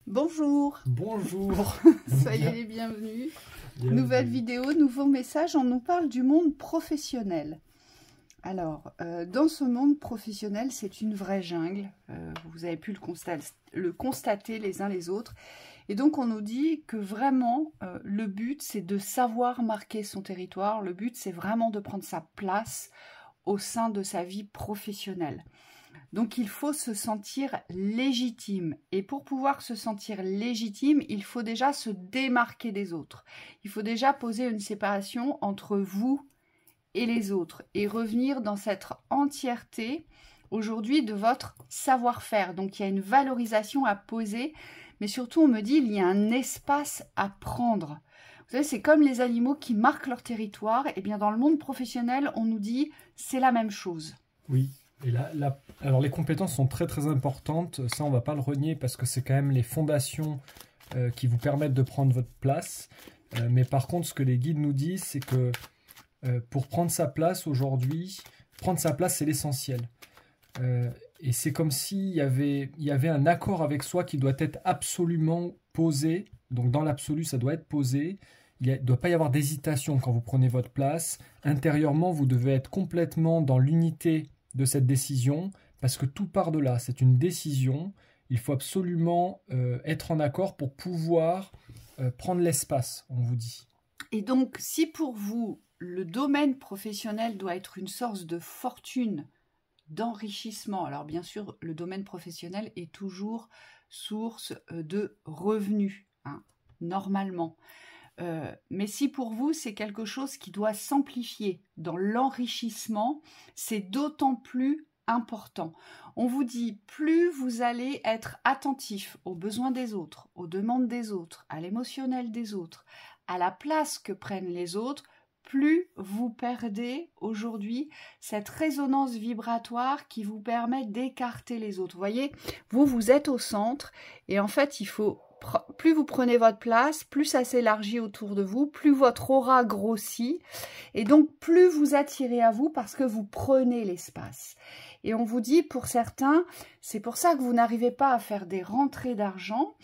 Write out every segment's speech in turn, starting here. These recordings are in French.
Bonjour, Bonjour. soyez les bienvenus. Bienvenue. Nouvelle vidéo, nouveau message, on nous parle du monde professionnel. Alors, dans ce monde professionnel, c'est une vraie jungle. Vous avez pu le constater les uns les autres. Et donc, on nous dit que vraiment, le but, c'est de savoir marquer son territoire. Le but, c'est vraiment de prendre sa place au sein de sa vie professionnelle. Donc, il faut se sentir légitime. Et pour pouvoir se sentir légitime, il faut déjà se démarquer des autres. Il faut déjà poser une séparation entre vous et les autres et revenir dans cette entièreté aujourd'hui de votre savoir-faire. Donc, il y a une valorisation à poser, mais surtout, on me dit il y a un espace à prendre. Vous savez, c'est comme les animaux qui marquent leur territoire. Et bien, dans le monde professionnel, on nous dit c'est la même chose. Oui. Et alors les compétences sont très très importantes, ça on va pas le renier parce que c'est quand même les fondations qui vous permettent de prendre votre place. Mais par contre, ce que les guides nous disent, c'est que pour prendre sa place aujourd'hui, prendre sa place c'est l'essentiel. Et c'est comme s'il y avait un accord avec soi qui doit être absolument posé. Donc dans l'absolu, ça doit être posé. Il ne doit pas y avoir d'hésitation quand vous prenez votre place. Intérieurement, vous devez être complètement dans l'unité de cette décision, parce que tout part de là, c'est une décision, il faut absolument être en accord pour pouvoir prendre l'espace, on vous dit. Et donc, si pour vous, le domaine professionnel doit être une source de fortune, d'enrichissement, alors bien sûr, le domaine professionnel est toujours source de revenus, hein, normalement. Mais si pour vous, c'est quelque chose qui doit s'amplifier dans l'enrichissement, c'est d'autant plus important. On vous dit, plus vous allez être attentif aux besoins des autres, aux demandes des autres, à l'émotionnel des autres, à la place que prennent les autres, plus vous perdez aujourd'hui cette résonance vibratoire qui vous permet d'écarter les autres. Vous voyez, vous êtes au centre et en fait, il faut... Plus vous prenez votre place, plus ça s'élargit autour de vous, plus votre aura grossit et donc plus vous attirez à vous parce que vous prenez l'espace. Et on vous dit pour certains, c'est pour ça que vous n'arrivez pas à faire des rentrées d'argent.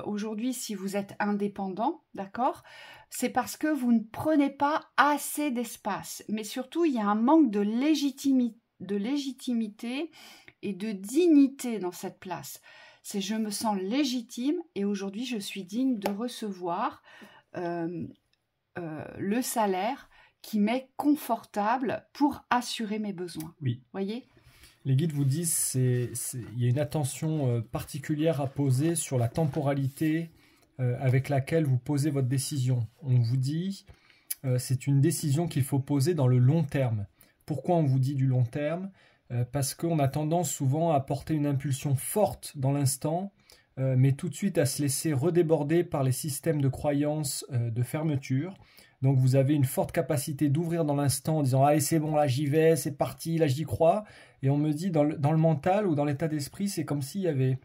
Aujourd'hui, si vous êtes indépendant, d'accord, c'est parce que vous ne prenez pas assez d'espace. Mais surtout, il y a un manque de légitimité et de dignité dans cette place. C'est je me sens légitime et aujourd'hui je suis digne de recevoir le salaire qui m'est confortable pour assurer mes besoins. Oui. Voyez ? Les guides vous disent il y a une attention particulière à poser sur la temporalité avec laquelle vous posez votre décision. On vous dit c'est une décision qu'il faut poser dans le long terme. Pourquoi on vous dit du long terme ? Parce qu'on a tendance souvent à porter une impulsion forte dans l'instant, mais tout de suite à se laisser redéborder par les systèmes de croyances de fermeture. Donc vous avez une forte capacité d'ouvrir dans l'instant en disant « Allez, c'est bon, là j'y vais, c'est parti, là j'y crois ». Et on me dit dans le mental ou dans l'état d'esprit, c'est comme s'il y avait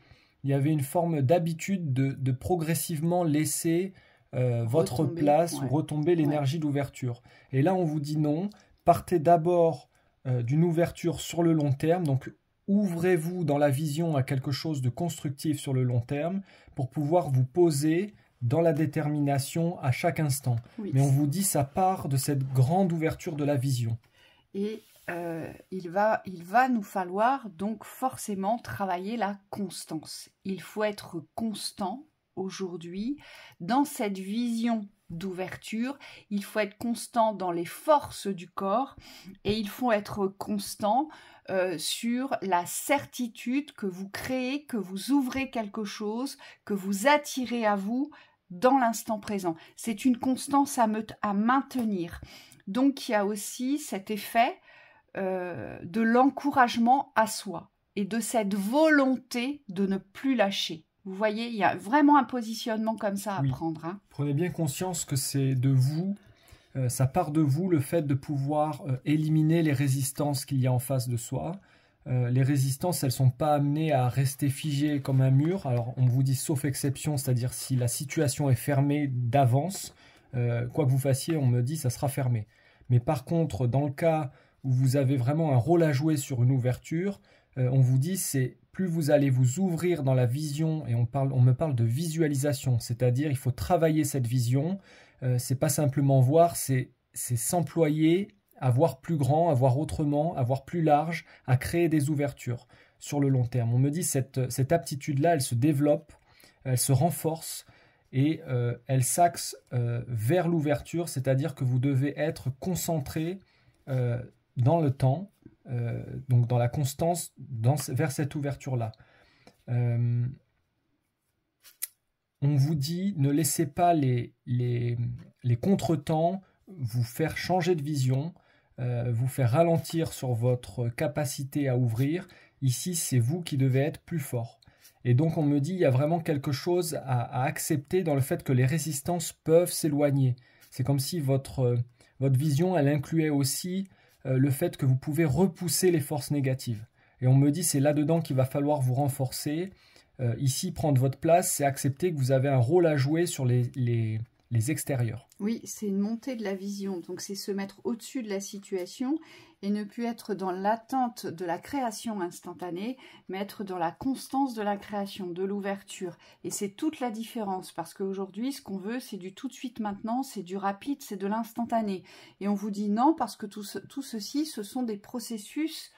une forme d'habitude de progressivement laisser votre place ou retomber l'énergie d'ouverture. Et là on vous dit non, partez d'abord d'une ouverture sur le long terme, donc ouvrez-vous dans la vision à quelque chose de constructif sur le long terme pour pouvoir vous poser dans la détermination à chaque instant. Oui. Mais on vous dit ça part de cette grande ouverture de la vision. Et il va nous falloir donc forcément travailler la constance. Il faut être constant aujourd'hui dans cette vision d'ouverture, il faut être constant dans les forces du corps et il faut être constant sur la certitude que vous créez, que vous ouvrez quelque chose, que vous attirez à vous dans l'instant présent. C'est une constance à maintenir. Donc il y a aussi cet effet de l'encouragement à soi et de cette volonté de ne plus lâcher. Vous voyez, il y a vraiment un positionnement comme ça à prendre. Hein. Prenez bien conscience que c'est de vous, ça part de vous le fait de pouvoir éliminer les résistances qu'il y a en face de soi. Les résistances, elles ne sont pas amenées à rester figées comme un mur. Alors on vous dit sauf exception, c'est-à-dire si la situation est fermée d'avance, quoi que vous fassiez, on me dit ça sera fermé. Mais par contre, dans le cas où vous avez vraiment un rôle à jouer sur une ouverture, on vous dit c'est plus vous allez vous ouvrir dans la vision, et on me parle de visualisation, c'est-à-dire il faut travailler cette vision, c'est pas simplement voir, c'est s'employer à voir plus grand, à voir autrement, à voir plus large, à créer des ouvertures sur le long terme. On me dit cette aptitude-là, elle se développe, elle se renforce et elle s'axe vers l'ouverture, c'est-à-dire que vous devez être concentré dans le temps, donc dans la constance, vers cette ouverture-là. On vous dit, ne laissez pas les contretemps vous faire changer de vision, vous faire ralentir sur votre capacité à ouvrir. Ici, c'est vous qui devez être plus fort. Et donc, on me dit, il y a vraiment quelque chose à accepter dans le fait que les résistances peuvent s'éloigner. C'est comme si votre vision, elle incluait aussi le fait que vous pouvez repousser les forces négatives. Et on me dit, c'est là-dedans qu'il va falloir vous renforcer. Ici, prendre votre place, c'est accepter que vous avez un rôle à jouer sur les extérieurs. Oui, c'est une montée de la vision. Donc, c'est se mettre au-dessus de la situation et ne plus être dans l'attente de la création instantanée, mais être dans la constance de la création, de l'ouverture. Et c'est toute la différence, parce qu'aujourd'hui, ce qu'on veut, c'est du tout de suite maintenant, c'est du rapide, c'est de l'instantané. Et on vous dit non, parce que tout ceci, ce sont des processus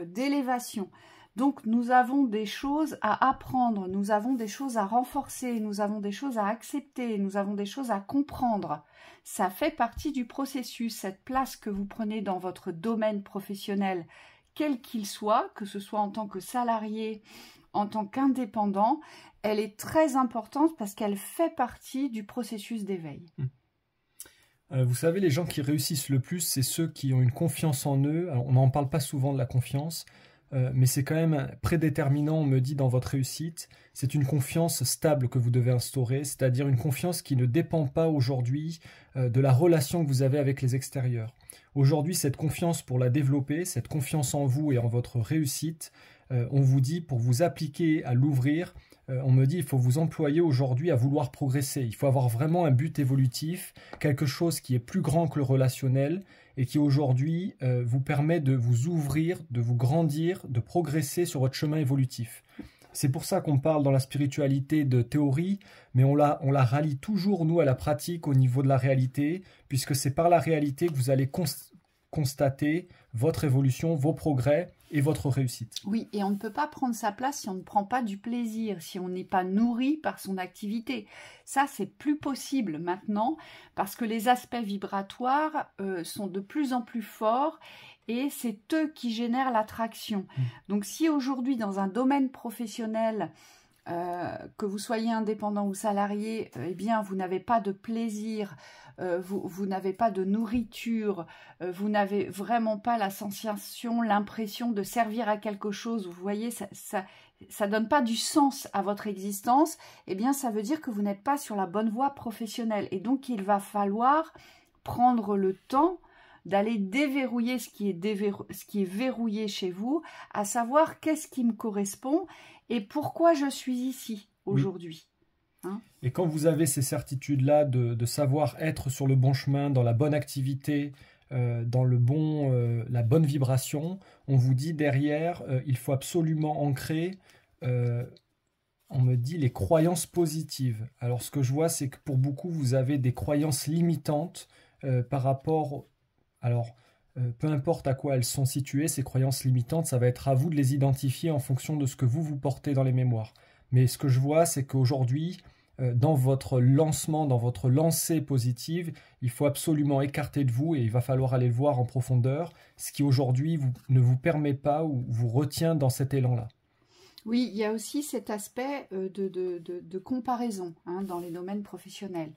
d'élévation. Donc, nous avons des choses à apprendre, nous avons des choses à renforcer, nous avons des choses à accepter, nous avons des choses à comprendre. Ça fait partie du processus, cette place que vous prenez dans votre domaine professionnel, quel qu'il soit, que ce soit en tant que salarié, en tant qu'indépendant, elle est très importante parce qu'elle fait partie du processus d'éveil. Vous savez, les gens qui réussissent le plus, c'est ceux qui ont une confiance en eux. Alors, on n'en parle pas souvent de la confiance, mais c'est quand même prédéterminant, on me dit, dans votre réussite. C'est une confiance stable que vous devez instaurer, c'est-à-dire une confiance qui ne dépend pas aujourd'hui de la relation que vous avez avec les extérieurs. Aujourd'hui, cette confiance, pour la développer, cette confiance en vous et en votre réussite, on vous dit, pour vous appliquer à l'ouvrir, on me dit, il faut vous employer aujourd'hui à vouloir progresser. Il faut avoir vraiment un but évolutif, quelque chose qui est plus grand que le relationnel et qui aujourd'hui vous permet de vous ouvrir, de vous grandir, de progresser sur votre chemin évolutif. C'est pour ça qu'on parle dans la spiritualité de théorie, mais on la rallie toujours, nous, à la pratique au niveau de la réalité, puisque c'est par la réalité que vous allez constater votre évolution, vos progrès et votre réussite. Oui, et on ne peut pas prendre sa place si on ne prend pas du plaisir, si on n'est pas nourri par son activité. Ça, c'est plus possible maintenant parce que les aspects vibratoires sont de plus en plus forts et c'est eux qui génèrent l'attraction. Donc si aujourd'hui, dans un domaine professionnel, que vous soyez indépendant ou salarié, eh bien, vous n'avez pas de plaisir, vous n'avez pas de nourriture, vous n'avez vraiment pas la sensation, l'impression de servir à quelque chose, vous voyez, ça donne pas du sens à votre existence, eh bien, ça veut dire que vous n'êtes pas sur la bonne voie professionnelle. Et donc, il va falloir prendre le temps d'aller déverrouiller ce qui est verrouillé chez vous, à savoir qu'est-ce qui me correspond et pourquoi je suis ici aujourd'hui. Hein? Et quand vous avez ces certitudes-là de savoir être sur le bon chemin, dans la bonne activité, dans la bonne vibration, on vous dit derrière, il faut absolument ancrer, on me dit, les croyances positives. Alors ce que je vois, c'est que pour beaucoup, vous avez des croyances limitantes par rapport... Alors, peu importe à quoi elles sont situées, ces croyances limitantes, ça va être à vous de les identifier en fonction de ce que vous portez dans les mémoires. Mais ce que je vois, c'est qu'aujourd'hui, dans votre lancement, dans votre lancée positive, il faut absolument écarter de vous et il va falloir aller le voir en profondeur, ce qui aujourd'hui ne vous permet pas ou vous retient dans cet élan-là. Oui, il y a aussi cet aspect de comparaison dans les domaines professionnels.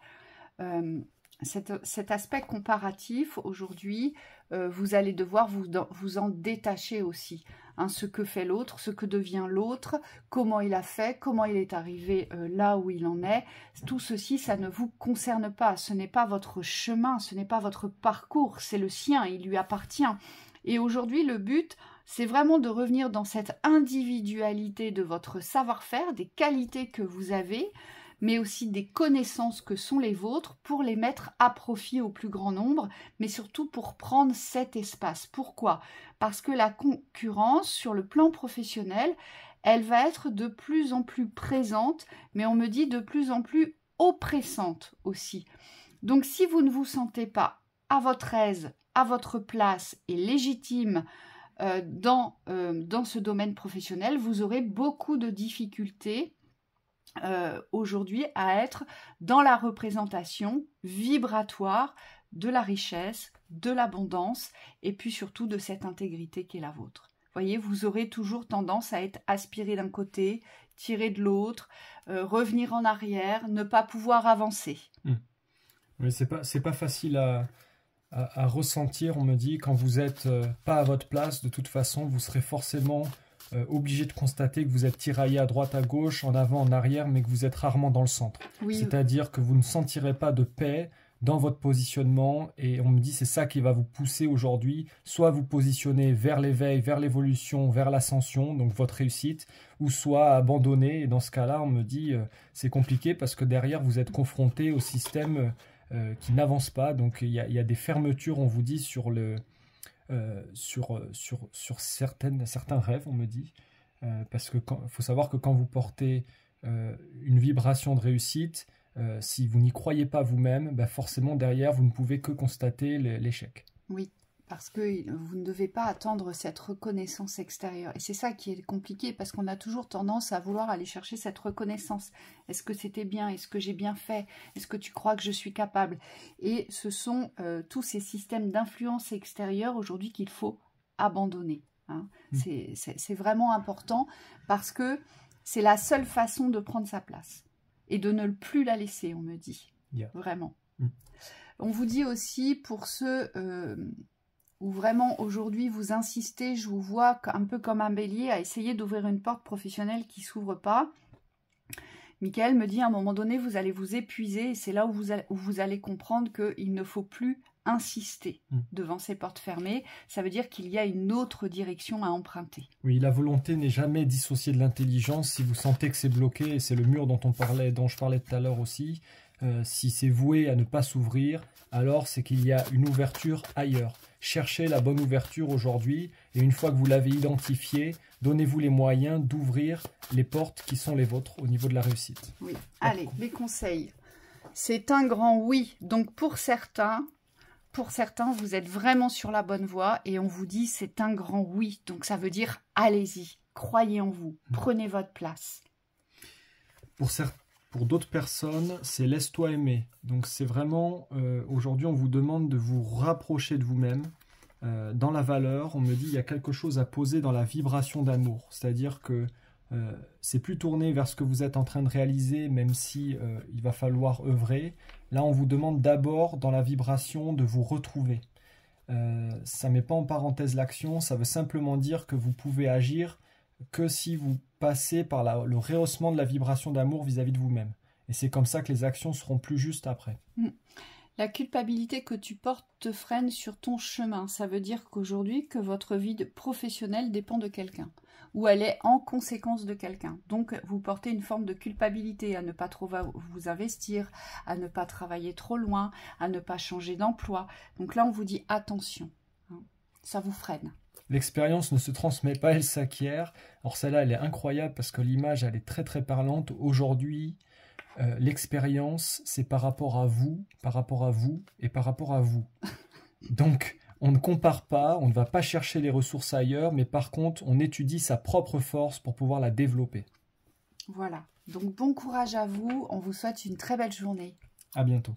Cet aspect comparatif, aujourd'hui, vous allez devoir vous en détacher aussi. Ce que fait l'autre, ce que devient l'autre, comment il a fait, comment il est arrivé là où il en est. Tout ceci, ça ne vous concerne pas. Ce n'est pas votre chemin, ce n'est pas votre parcours, c'est le sien, il lui appartient. Et aujourd'hui, le but, c'est vraiment de revenir dans cette individualité de votre savoir-faire, des qualités que vous avez, mais aussi des connaissances que sont les vôtres pour les mettre à profit au plus grand nombre, mais surtout pour prendre cet espace. Pourquoi? Parce que la concurrence sur le plan professionnel, elle va être de plus en plus présente, mais on me dit de plus en plus oppressante aussi. Donc si vous ne vous sentez pas à votre aise, à votre place et légitime dans ce domaine professionnel, vous aurez beaucoup de difficultés aujourd'hui à être dans la représentation vibratoire de la richesse, de l'abondance et puis surtout de cette intégrité qui est la vôtre. Vous voyez, vous aurez toujours tendance à être aspiré d'un côté, tiré de l'autre, revenir en arrière, ne pas pouvoir avancer. Mais c'est pas facile à ressentir, on me dit, quand vous n'êtes pas à votre place, de toute façon, vous serez forcément obligé de constater que vous êtes tiraillé à droite, à gauche, en avant, en arrière, mais que vous êtes rarement dans le centre. Oui. C'est-à-dire que vous ne sentirez pas de paix dans votre positionnement, et on me dit c'est ça qui va vous pousser aujourd'hui, soit vous positionner vers l'éveil, vers l'évolution, vers l'ascension, donc votre réussite, ou soit abandonner, et dans ce cas-là, on me dit c'est compliqué parce que derrière vous êtes confronté au système qui n'avance pas, donc il y a des fermetures, on vous dit, sur certains rêves, on me dit, parce que faut savoir que quand vous portez une vibration de réussite, si vous n'y croyez pas vous-même, bah forcément derrière vous ne pouvez que constater l'échec. Oui, parce que vous ne devez pas attendre cette reconnaissance extérieure. Et c'est ça qui est compliqué, parce qu'on a toujours tendance à vouloir aller chercher cette reconnaissance. Est-ce que c'était bien? Est-ce que j'ai bien fait? Est-ce que tu crois que je suis capable? Et ce sont tous ces systèmes d'influence extérieure aujourd'hui qu'il faut abandonner. Hein. C'est vraiment important, parce que c'est la seule façon de prendre sa place. Et de ne plus la laisser, on me dit. Yeah. Vraiment. On vous dit aussi, pour ceux où vraiment aujourd'hui vous insistez, je vous vois un peu comme un bélier à essayer d'ouvrir une porte professionnelle qui ne s'ouvre pas. Michael me dit, à un moment donné, vous allez vous épuiser, et c'est là où vous allez comprendre qu'il ne faut plus insister devant ces portes fermées. Ça veut dire qu'il y a une autre direction à emprunter. Oui, la volonté n'est jamais dissociée de l'intelligence. Si vous sentez que c'est bloqué, et c'est le mur dont je parlais tout à l'heure aussi, si c'est voué à ne pas s'ouvrir, alors c'est qu'il y a une ouverture ailleurs. Cherchez la bonne ouverture aujourd'hui, et une fois que vous l'avez identifiée, donnez-vous les moyens d'ouvrir les portes qui sont les vôtres au niveau de la réussite. Oui, allez, les conseils. C'est un grand oui. Donc pour certains, vous êtes vraiment sur la bonne voie, et on vous dit c'est un grand oui. Donc ça veut dire allez-y, croyez en vous, prenez votre place. Pour d'autres personnes, c'est laisse-toi aimer. Donc c'est vraiment, aujourd'hui on vous demande de vous rapprocher de vous-même. Dans la valeur, on me dit il y a quelque chose à poser dans la vibration d'amour. C'est-à-dire que c'est plus tourné vers ce que vous êtes en train de réaliser, même si il va falloir œuvrer. Là, on vous demande d'abord, dans la vibration, de vous retrouver. Ça ne met pas en parenthèse l'action, ça veut simplement dire que vous pouvez agir que si vous passez par le rehaussement de la vibration d'amour vis-à-vis de vous-même. Et c'est comme ça que les actions seront plus justes après. La culpabilité que tu portes te freine sur ton chemin. Ça veut dire qu'aujourd'hui, que votre vie professionnelle dépend de quelqu'un, ou elle est en conséquence de quelqu'un. Donc, vous portez une forme de culpabilité à ne pas trop vous investir, à ne pas travailler trop loin, à ne pas changer d'emploi. Donc là, on vous dit attention, hein, ça vous freine. L'expérience ne se transmet pas, elle s'acquiert. Alors celle-là, elle est incroyable parce que l'image, elle est très très parlante. Aujourd'hui, l'expérience, c'est par rapport à vous et par rapport à vous. Donc, on ne compare pas, on ne va pas chercher les ressources ailleurs, mais par contre, on étudie sa propre force pour pouvoir la développer. Voilà. Donc, bon courage à vous. On vous souhaite une très belle journée. À bientôt.